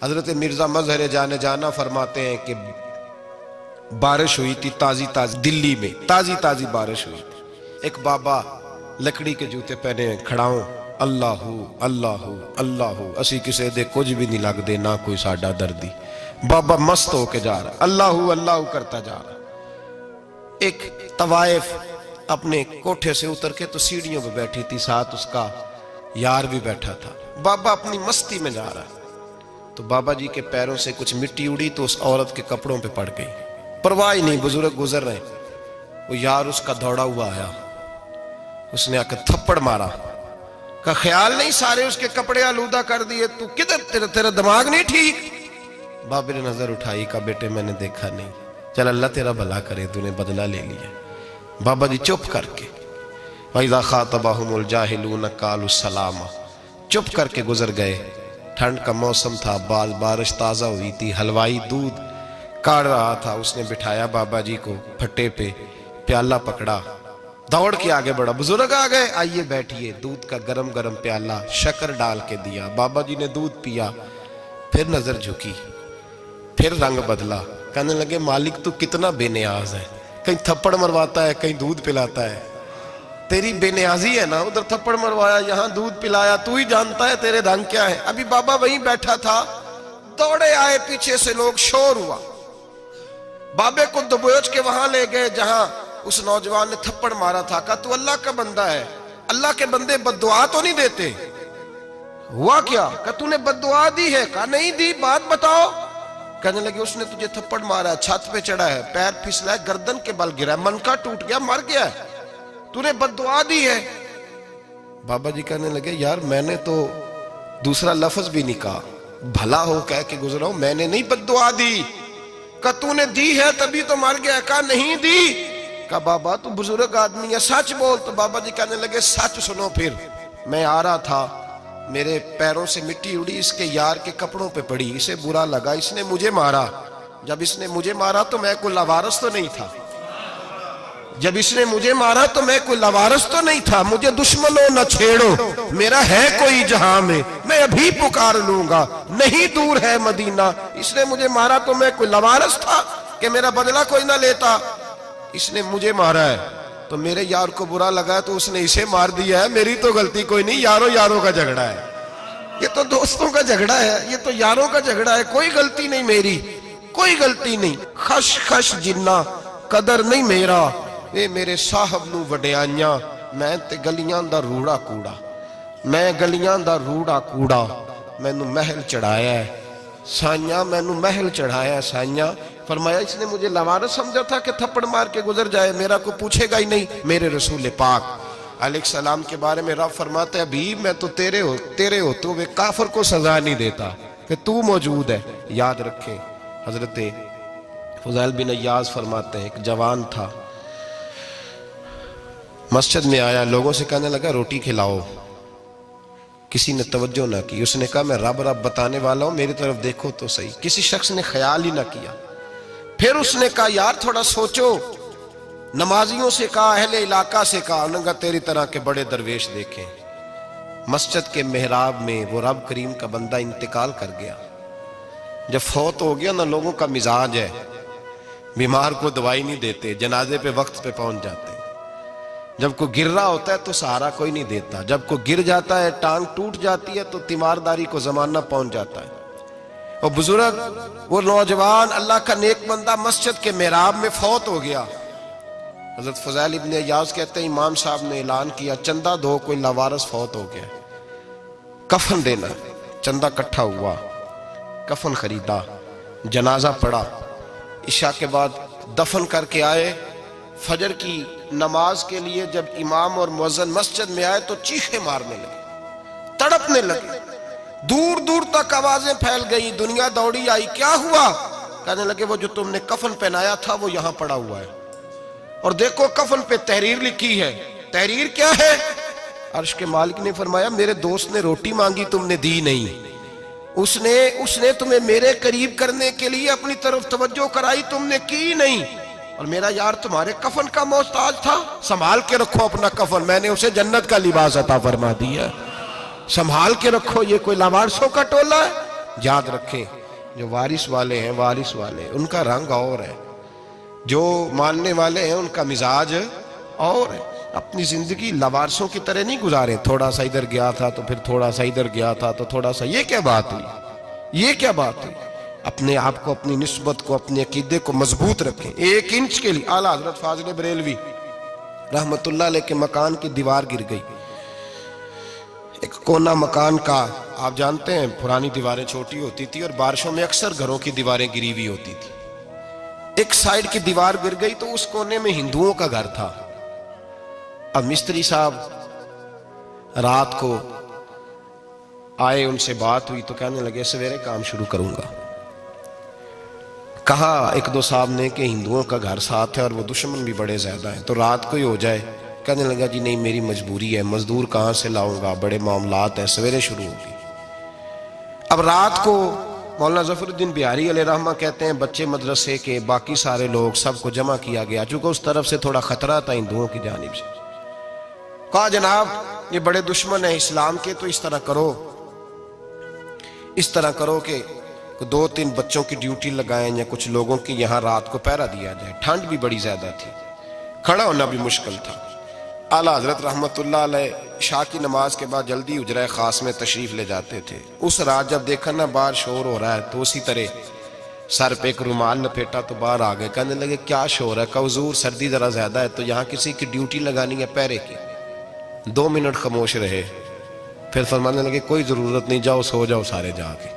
हजरत मिर्जा मजहर जाने जाना फरमाते हैं कि बारिश हुई थी ताजी ताजी, दिल्ली में ताजी ताजी बारिश हुई थी। एक बाबा लकड़ी के जूते पहने खड़ा हो, अल्लाहू अल्लाहू अल्लाहू, असी किसी दे कुछ भी नहीं लगते, ना कोई साडा दर्दी। बाबा मस्त होके जा रहा, अल्लाहू अल्लाहू करता जा रहा। एक तवाइफ अपने कोठे से उतर के तो सीढ़ियों पे बैठी थी, साथ उसका यार भी बैठा था। बाबा अपनी मस्ती में जा रहा, तो बाबा जी के पैरों से कुछ मिट्टी उड़ी तो उस औरत के कपड़ों पे पड़ गई। परवाह ही नहीं, बुजुर्ग गुजर रहे। वो यार उसका दौड़ा हुआ आया, उसने आकर थप्पड़ मारा, का ख्याल नहीं सारे उसके कपड़े आलूदा कर दिए, तू किधर, तेरा दिमाग नहीं ठीक। बाबे ने नजर उठाई, का बेटे मैंने देखा नहीं, चल अल्लाह तेरा भला करे, तूने बदला ले लिया। बाबा जी चुप करके, वइज़ा ख़ातबहुमुल जाहिलून क़ालू सलामा, चुप करके गुजर गए। ठंड का मौसम था, बारिश ताज़ा हुई थी, हलवाई दूध काढ़ रहा था, उसने बिठाया बाबा जी को फट्टे पे, प्याला पकड़ा, दौड़ के आगे बढ़ा, बुजुर्ग आ गए, आइए बैठिए। दूध का गरम गरम प्याला शक्कर डाल के दिया, बाबा जी ने दूध पिया, फिर नजर झुकी, फिर रंग बदला, कहने लगे मालिक तू कितना बेनियाज है, कहीं थप्पड़ मरवाता है, कहीं दूध पिलाता है, तेरी बेनियाजी है ना, उधर थप्पड़ मरवाया, यहाँ दूध पिलाया, तू ही जानता है तेरे ढंग क्या है। अभी बाबा वहीं बैठा था, दौड़े आए पीछे से लोग, शोर हुआ, बाबे को दबोच के वहां ले गए जहां उस नौजवान ने थप्पड़ मारा था। कहा तू अल्लाह का बंदा है, अल्लाह के बंदे बद्दुआ तो नहीं देते, हुआ क्या? कहा तूने बद्दुआ दी है? कहा नहीं दी, बात बताओ। कहने लगे उसने तुझे थप्पड़ मारा है, छत पे चढ़ा है, पैर फिसला है, गर्दन के बल गिरा है, मनका टूट गया, मर गया, तूने बद्दुआ दी है। बाबा जी कहने लगे यार मैंने तो दूसरा लफ्ज भी नहीं कहा, भला हो कह के गुजरा हूं, मैंने नहीं बद्दुआ दी। कहा तूने दी है तभी तो मर गया। कहा नहीं दी। कहा बाबा तू बुजुर्ग आदमी है, सच बोल। तो बाबा जी कहने लगे सच सुनो, फिर मैं आ रहा था, मेरे पैरों से मिट्टी उड़ी, इसके यार के कपड़ों पे पड़ी, इसे बुरा लगा, इसने मुझे मारा। जब इसने मुझे मारा तो मैं कोई लवारस तो नहीं था, जब इसने मुझे मारा तो मैं कोई लवारस तो नहीं था, मुझे दुश्मनों न छेड़ो, मेरा है कोई जहां में, मैं अभी पुकार लूंगा, नहीं दूर है मदीना। इसने मुझे मारा तो मैं कोई लवारस था कि मेरा बदला कोई ना लेता, इसने मुझे मारा है तो मेरे यार को बुरा लगा तो उसने इसे मार दिया है, मेरी तो गलती कोई नहीं, यारों यारों का झगड़ा है, ये तो दोस्तों का झगड़ा है, ये तो यारों का झगड़ा है, कोई गलती नहीं मेरी, कोई गलती नहीं। खश खश जिन्ना कदर नहीं मेरा, ये मेरे साहब नू वडियाइयां, मैं ते गलियां दा रूड़ा कूड़ा, मैं गलियां दा रूड़ा कूड़ा, मैनू महल चढ़ाया है साइया, मैनू महल चढ़ाया है साइया। फरमाया इसने मुझे लवारस समझा था कि थप्पड़ मार के गुजर जाए, मेरा को पूछेगा ही नहीं। मेरे रसूल पाक अलैहिस्सलाम के बारे में रब फरमाते हैं अभी मैं तो तेरे होते हुए काफिर को सजा नहीं देता कि तू मौजूद है। याद रखें, हजरत फुज़ैल बिन अय्याज़ फरमाते हैं एक जवान था, मस्जिद में आया, लोगों से कहने लगा रोटी खिलाओ, किसी ने तवज्जो ना की, उसने कहा मैं रब रब बताने वाला हूं, मेरी तरफ देखो तो सही, किसी शख्स ने ख्याल ही ना किया। फिर उसने कहा यार थोड़ा सोचो, नमाजियों से कहा, अहले इलाका से कहा, उन्होंने कहा तेरी तरह के बड़े दरवेश देखें। मस्जिद के मेहराब में वो रब करीम का बंदा इंतकाल कर गया। जब फौत हो गया ना, लोगों का मिजाज है, बीमार को दवाई नहीं देते, जनाजे पे वक्त पे पहुंच जाते, जब कोई गिर रहा होता है तो सहारा कोई नहीं देता, जब कोई गिर जाता है टांग टूट जाती है तो तीमारदारी को जमाना पहुंच जाता है। और बुजुर्ग वो नौजवान अल्लाह का नेक बंदा मस्जिद के मेहराब में फौत हो गया। हजरत फुज़ैल इब्न अय्याज़ कहते हैं इमाम साहब ने ऐलान किया चंदा दो, कोई लावारस फौत हो गया, कफन देना। चंदा इकट्ठा हुआ, कफन खरीदा, जनाजा पड़ा, इशा के बाद दफन करके आए। फजर की नमाज के लिए जब इमाम और मुअज्जिन मस्जिद में आए तो चीखे मारने लगे, तड़पने लगे, दूर दूर तक आवाजें फैल गई, दुनिया दौड़ी आई, क्या हुआ? कहने लगे वो जो तुमने कफन पहनाया था वो यहां पड़ा हुआ है, और देखो कफन पे तहरीर लिखी है। तहरीर क्या है? अर्श के मालिक ने फरमाया मेरे दोस्त ने रोटी मांगी, तुमने दी नहीं, उसने तुम्हें मेरे करीब करने के लिए अपनी तरफ तवज्जो कराई, तुमने की नहीं, और मेरा यार तुम्हारे कफन का मोहताज था, संभाल के रखो अपना कफन, मैंने उसे जन्नत का लिबास अता फरमा दिया, संभाल के रखो, ये कोई लावारसों का टोला है? याद रखें, जो वारिस वाले हैं, वारिस वाले उनका रंग और है, जो मानने वाले हैं उनका मिजाज और है। अपनी जिंदगी लवारसों की तरह नहीं गुजारें, थोड़ा सा इधर गया था तो फिर थोड़ा सा इधर गया था तो थोड़ा सा, ये क्या बात हुई, ये क्या बात हुई। अपने आप को, अपनी निस्बत को, अपने अकीदे को मजबूत रखें। 1 इंच के लिए आला हजरत फाजिल बरेलवी रहमतुल्लाह अलैह के मकान की दीवार गिर गई। एक कोना मकान का, आप जानते हैं पुरानी दीवारें छोटी होती थी और बारिशों में अक्सर घरों की दीवारें गिरी हुई होती थी। एक साइड की दीवार गिर गई तो उस कोने में हिंदुओं का घर था। अब मिस्त्री साहब रात को आए, उनसे बात हुई तो कहने लगे सवेरे काम शुरू करूंगा। कहा 1-2 साहब ने कि हिंदुओं का घर साथ है और वो दुश्मन भी बड़े ज्यादा हैं, तो रात को ही हो जाए। कहने लगा जी नहीं, मेरी मजबूरी है, मजदूर कहां से लाऊंगा, बड़े मामलात हैं, सवेरे शुरू होगी। अब रात को मौलाना जफरुद्दीन बिहारी अलैहि रहमा कहते हैं बच्चे मदरसे के, बाकी सारे लोग, सबको जमा किया गया, चूंकि उस तरफ से थोड़ा खतरा था हिंदुओं की जानिब से। कहा जनाब ये बड़े दुश्मन है इस्लाम के, तो इस तरह करो कि 2-3 बच्चों की ड्यूटी लगाएं या कुछ लोगों की यहाँ रात को पहरा दिया जाए। ठंड भी बड़ी ज्यादा थी, खड़ा होना भी मुश्किल था। आला हजरत रहमतुल्लाह अलैह शाह की नमाज के बाद जल्दी उजरा खास में तशरीफ ले जाते थे। उस रात जब देखा ना बाहर शोर हो रहा है तो उसी तरह सर पे एक रुमाल लपेटा तो बाहर आ गए। कहने लगे क्या शोर है? कहा हुजूर सर्दी जरा ज्यादा है तो यहाँ किसी की ड्यूटी लगानी है पहरे की। 2 मिनट खामोश रहे, फिर फरमाने लगे कोई जरूरत नहीं, जाओ सो जाओ सारे जाके,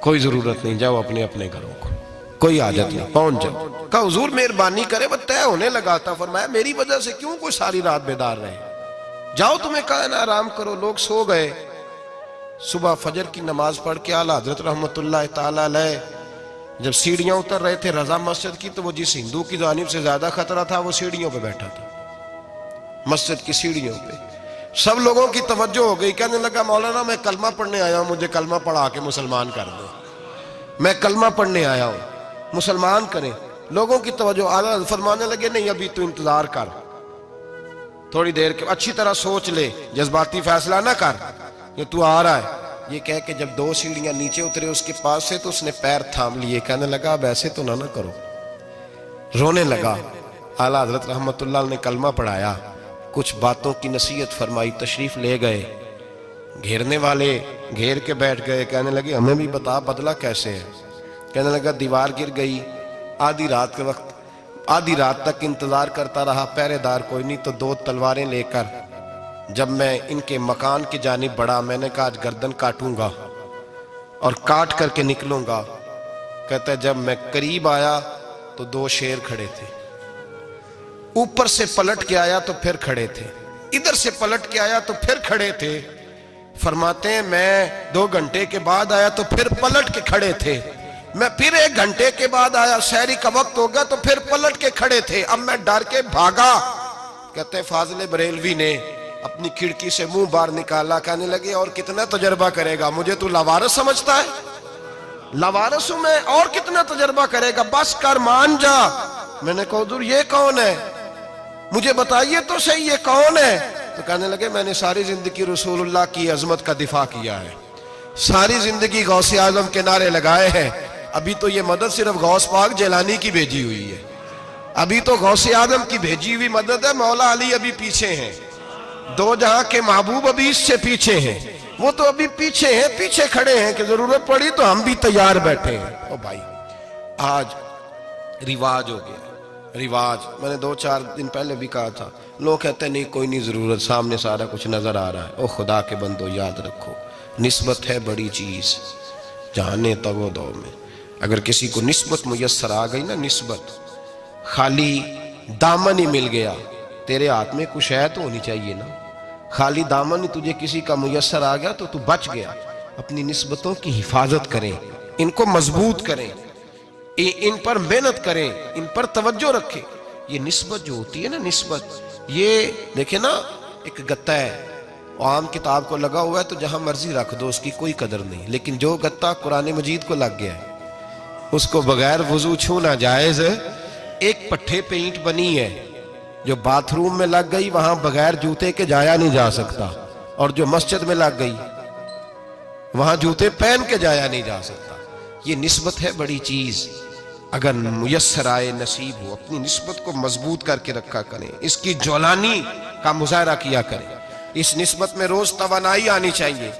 कोई जरूरत नहीं, जाओ अपने अपने घरों को, कोई आदत नहीं, पहुंच जाओ। कहा हुजूर मेहरबानी करे, वो तय होने लगा था। फरमाया मेरी वजह से क्यों कोई सारी रात बेदार रहे, जाओ तुम्हें कहा ना आराम करो। लोग सो गए। सुबह फजर की नमाज पढ़ के आला हजरत रहमतुल्लाह ताला अलैह जब सीढ़ियां उतर रहे थे रजा मस्जिद की, तो वो जिस हिंदू की जानिब से ज्यादा खतरा था वो सीढ़ियों पे बैठा था, मस्जिद की सीढ़ियों पे। सब लोगों की तवज्जो हो गई। कहने लगा मौलाना मैं कलमा पढ़ने आया हूं, मुझे कलमा पढ़ा के मुसलमान कर दो, मैं कलमा पढ़ने आया हूं, मुसलमान करें। लोगों की तवज्जो, आला फरमाने लगे नहीं अभी तू इंतजार कर, थोड़ी देर के, अच्छी तरह सोच ले, जज्बाती फैसला ना कर, ये तू आ रहा है। ये कह के जब 2 सीढ़ियां नीचे उतरे उसके पास से तो उसने पैर थाम लिए। कहने लगा अब ऐसे तो ना करो, रोने लगा। आला हजरत रहमतुल्लाह ने कलमा पढ़ाया, कुछ बातों की नसीहत फरमाई, तशरीफ ले गए। घेरने वाले घेर के बैठ गए। कहने लगे हमें भी बता बदला कैसे है। कहने लगा दीवार गिर गई, आधी रात के वक्त, आधी रात तक इंतजार करता रहा, पहरेदार कोई नहीं, तो 2 तलवारें लेकर जब मैं इनके मकान की जानिब बढ़ा, मैंने कहा आज गर्दन काटूंगा और काट करके निकलूंगा। कहता है जब मैं करीब आया तो 2 शेर खड़े थे, ऊपर से पलट के आया तो फिर खड़े थे, इधर से पलट के आया तो फिर खड़े थे। फरमाते हैं मैं 2 घंटे के बाद आया तो फिर पलट के खड़े थे, मैं फिर 1 घंटे के बाद आया, शहरी का वक्त हो गया तो फिर पलट के खड़े थे। अब मैं डर के भागा। कहते फाजिल बरेलवी ने अपनी खिड़की से मुंह बाहर निकाला। कहने लगे और कितना तजर्बा करेगा, मुझे तू लावारिस समझता है? लावारिस हूं मैं, और कितना तजर्बा करेगा, बस कर, मान जा। मैंने कहा हुजूर ये कौन है, मुझे बताइए तो सही ये कौन है। तो कहने लगे मैंने सारी जिंदगी रसूलुल्लाह की अजमत का दिफा किया है, सारी जिंदगी गौसे आजम के नारे लगाए हैं। अभी तो ये मदद सिर्फ गौस पाक जैलानी की भेजी हुई है, अभी तो गौसे आजम की भेजी हुई मदद है। मौला अली अभी पीछे हैं, 2 जहां के महबूब अभी इससे पीछे हैं, वो तो अभी पीछे हैं, पीछे खड़े हैं कि जरूरत पड़ी तो हम भी तैयार बैठे हैं। ओ भाई आज रिवाज हो गया, रिवाज। मैंने 2-4 दिन पहले भी कहा था, लोग कहते नहीं कोई नहीं जरूरत, सामने सारा कुछ नजर आ रहा है। ओ खुदा के बंदो याद रखो, निस्बत है बड़ी चीज, जाने तवो दो में। अगर किसी को निस्बत मुयस्सर आ गई ना, निस्बत, खाली दामन ही मिल गया, तेरे हाथ में कुछ है तो होनी चाहिए ना, खाली दामन ही तुझे किसी का मुयस्सर आ गया तो तू बच गया। अपनी निस्बतों की हिफाजत करें, इनको मजबूत करें, इन पर मेहनत करें, इन पर तवज्जो रखें। ये निस्बत जो होती है ना, निस्बत, ये देखे ना एक गत्ता है, आम किताब को लगा हुआ है तो जहां मर्जी रख दो, उसकी कोई कदर नहीं। लेकिन जो गत्ता कुरान मजीद को लग गया है उसको बगैर वजू छूना जायज है। एक पट्टे पे ईंट बनी है जो बाथरूम में लग गई, वहां बगैर जूते के जाया नहीं जा सकता, और जो मस्जिद में लग गई वहां जूते पहन के जाया नहीं जा सकता। ये निस्बत है बड़ी चीज। अगर मुयस्सर आए नसीब हो, अपनी निस्बत को मजबूत करके रखा करें, इसकी जौलानी का मुजाहरा किया करें। इस निस्बत में रोज तवानाई आनी चाहिए।